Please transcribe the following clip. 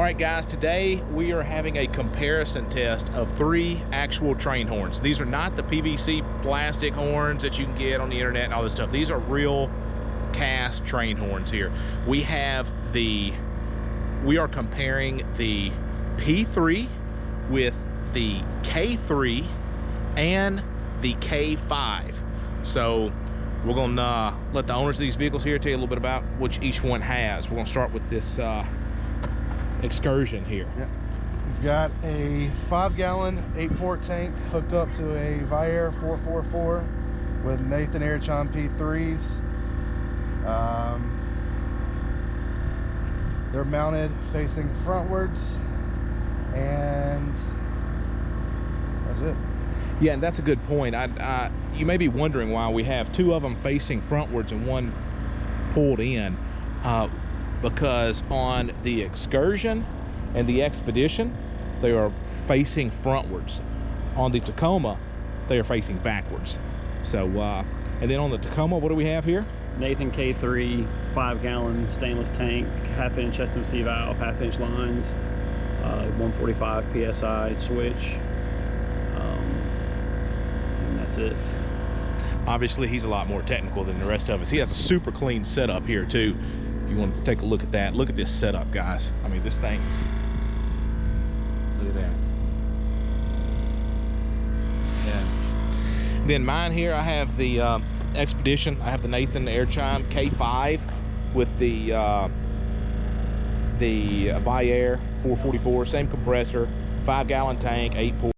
All right, guys, today we are having a comparison test of 3 actual train horns. These are not the PVC plastic horns that you can get on the internet and all this stuff. These are real cast train horns here. We are comparing the P3 with the K3 and the K5. So we're gonna let the owners of these vehicles here tell you a little bit about which each one has. We're gonna start with this Excursion here. Yeah. We've got a 5-gallon 8-port tank hooked up to a Viair 444 with Nathan AirChime P3s. They're mounted facing frontwards, and that's it. Yeah, and that's a good point. You may be wondering why we have 2 of them facing frontwards and 1 pulled in. Because on the Excursion and the Expedition, they are facing frontwards. On the Tacoma, they are facing backwards. So, and then on the Tacoma, what do we have here? Nathan K3 5-gallon stainless tank, 1/2-inch SMC valve, 1/2-inch lines, 145 PSI switch, and that's it. Obviously, he's a lot more technical than the rest of us. He has a super clean setup here too. You want to take a look at that. Look at this setup, guys. I mean, this thing's, look at that. Yeah. Then mine here, I have the Expedition. I have the Nathan AirChime K5 with the Viair 444, same compressor, 5-gallon tank, 8-port.